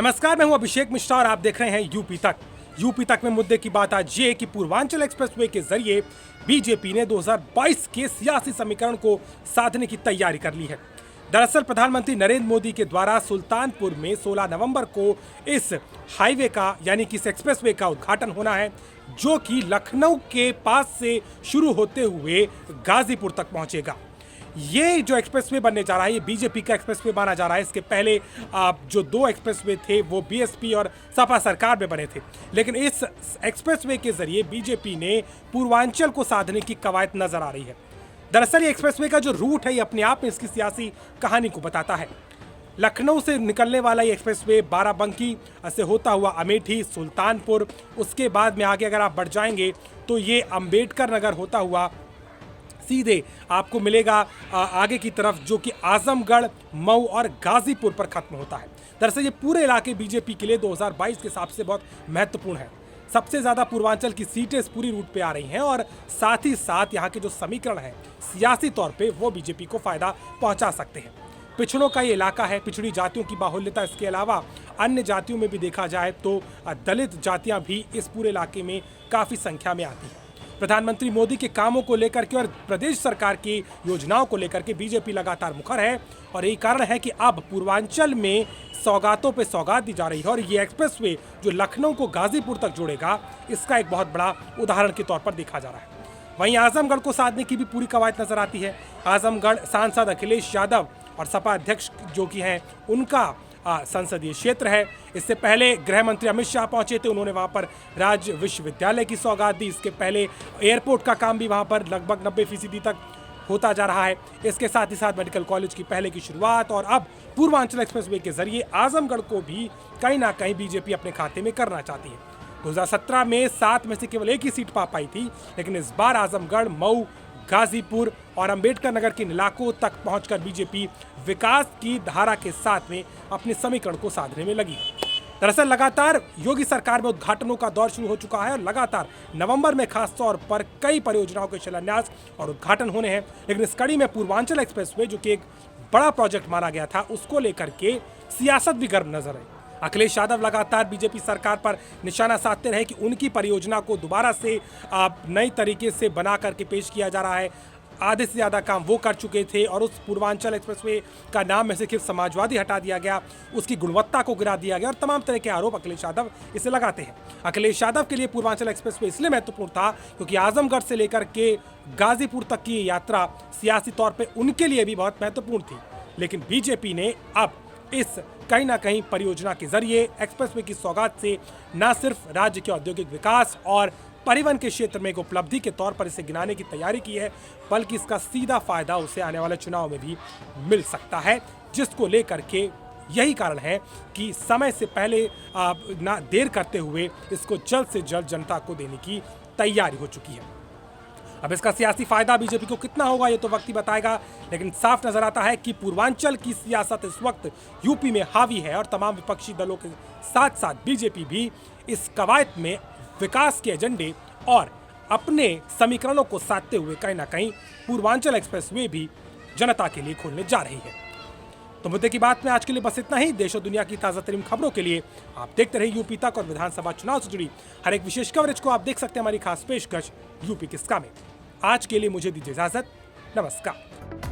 नमस्कार, मैं हूं अभिषेक मिश्रा और आप देख रहे हैं यूपी तक। यूपी तक में मुद्दे की बात आज ये कि पूर्वांचल एक्सप्रेसवे के जरिए बीजेपी ने 2022 के सियासी समीकरण को साधने की तैयारी कर ली है। दरअसल प्रधानमंत्री नरेंद्र मोदी के द्वारा सुल्तानपुर में 16 नवंबर को इस हाईवे का यानी कि इस एक्सप्रेसवे का उद्घाटन होना है, जो कि लखनऊ के पास से शुरू होते हुए गाजीपुर तक पहुंचेगा। ये जो एक्सप्रेसवे बनने जा रहा है, ये बीजेपी का एक्सप्रेसवे माना जा रहा है। इसके पहले जो दो एक्सप्रेसवे थे वो बीएसपी और सपा सरकार में बने थे, लेकिन इस एक्सप्रेसवे के जरिए बीजेपी ने पूर्वांचल को साधने की कवायद नजर आ रही है। दरअसल ये एक्सप्रेसवे का जो रूट है, ये अपने आप में इसकी सियासी कहानी को बताता है। लखनऊ से निकलने वाला ये एक्सप्रेसवे बाराबंकी से होता हुआ अमेठी, सुल्तानपुर, उसके बाद में आगे अगर आप बढ़ जाएंगे तो ये अंबेडकर नगर होता हुआ सीधे आपको मिलेगा आगे की तरफ, जो कि आजमगढ़, मऊ और गाजीपुर पर खत्म होता है। दरअसल ये पूरे इलाके बीजेपी के लिए 2022 के हिसाब से बहुत महत्वपूर्ण है। सबसे ज्यादा पूर्वांचल की सीटें इस पूरी रूट पे आ रही हैं और साथ ही साथ यहाँ के जो समीकरण हैं सियासी तौर पे वो बीजेपी को फायदा पहुंचा सकते हैं। पिछड़ों का ये इलाका है, पिछड़ी जातियों की बाहुल्यता, इसके अलावा अन्य जातियों में भी देखा जाए तो दलित जातियां भी इस पूरे इलाके में काफी संख्या में आती हैं। प्रधानमंत्री मोदी के कामों को लेकर के और प्रदेश सरकार की योजनाओं को लेकर के बीजेपी लगातार मुखर है और यही कारण है कि अब पूर्वांचल में सौगातों पे सौगात दी जा रही है और ये एक्सप्रेसवे जो लखनऊ को गाजीपुर तक जोड़ेगा, इसका एक बहुत बड़ा उदाहरण के तौर पर देखा जा रहा है। वहीं आजमगढ़ को साधने की भी पूरी कवायद नजर आती है। आजमगढ़ सांसद अखिलेश यादव और सपा अध्यक्ष जो कि हैं उनका संसदीय क्षेत्र है। इससे पहले गृह मंत्री अमित शाह पहुंचे थे, उन्होंने वहां पर राज्य विश्वविद्यालय की सौगात दी। इसके पहले एयरपोर्ट का काम भी वहां पर लगभग 90% तक होता जा रहा है। इसके साथ ही साथ मेडिकल कॉलेज की पहले की शुरुआत और अब पूर्वांचल एक्सप्रेसवे के जरिए आजमगढ़ को भी कहीं ना कहीं बीजेपी अपने खाते में करना चाहती है। 2017 में 7 में से केवल एक ही सीट पा पाई थी, लेकिन इस बार आजमगढ़, मऊ, गाजीपुर और अंबेडकर नगर के इलाकों तक पहुंचकर बीजेपी विकास की धारा के साथ में अपने समीकरण को साधने में लगी। दरअसल लगातार योगी सरकार में उद्घाटनों का दौर शुरू हो चुका है और लगातार नवंबर में खास तौर पर कई परियोजनाओं के शिलान्यास और उद्घाटन होने हैं, लेकिन इस कड़ी में पूर्वांचल एक्सप्रेसवे जो कि एक बड़ा प्रोजेक्ट माना गया था, उसको लेकर के सियासत भी गर्म नजर आई। अखिलेश यादव लगातार बीजेपी सरकार पर निशाना साधते रहे कि उनकी परियोजना को दोबारा से नई तरीके से बना करके पेश किया जा रहा है। आधे से ज़्यादा काम वो कर चुके थे और उस पूर्वांचल एक्सप्रेसवे का नाम में से सिर्फ समाजवादी हटा दिया गया, उसकी गुणवत्ता को गिरा दिया गया और तमाम तरह के आरोप अखिलेश यादव इसे लगाते हैं। अखिलेश यादव के लिए पूर्वांचल एक्सप्रेसवे इसलिए महत्वपूर्ण था क्योंकि आजमगढ़ से लेकर के गाजीपुर तक की यात्रा सियासी तौर पर उनके लिए भी बहुत महत्वपूर्ण थी, लेकिन बीजेपी ने अब इस कहीं ना कहीं परियोजना के जरिए एक्सप्रेसवे की सौगात से न सिर्फ राज्य के औद्योगिक विकास और परिवहन के क्षेत्र में एक उपलब्धि के तौर पर इसे गिनाने की तैयारी की है, बल्कि इसका सीधा फायदा उसे आने वाले चुनाव में भी मिल सकता है, जिसको लेकर के यही कारण है कि समय से पहले ना देर करते हुए इसको जल्द से जल्द जनता को देने की तैयारी हो चुकी है। अब इसका सियासी फायदा बीजेपी को कितना होगा ये तो वक्त ही बताएगा, लेकिन साफ नजर आता है कि पूर्वांचल की सियासत इस वक्त यूपी में हावी है और तमाम विपक्षी दलों के साथ साथ बीजेपी भी इस कवायद में विकास के एजेंडे और अपने समीकरणों को साधते हुए कहीं ना कहीं पूर्वांचल एक्सप्रेसवे भी जनता के लिए खोलने जा रही है। तो मुद्दे की बात में आज के लिए बस इतना ही। देश और दुनिया की ताजा तरीन खबरों के लिए आप देखते रहिए यूपी तक और विधानसभा चुनाव से जुड़ी हर एक विशेष कवरेज को आप देख सकते हैं हमारी खास पेशकश यूपी किसका में। आज के लिए मुझे दीजिए इजाजत, नमस्कार।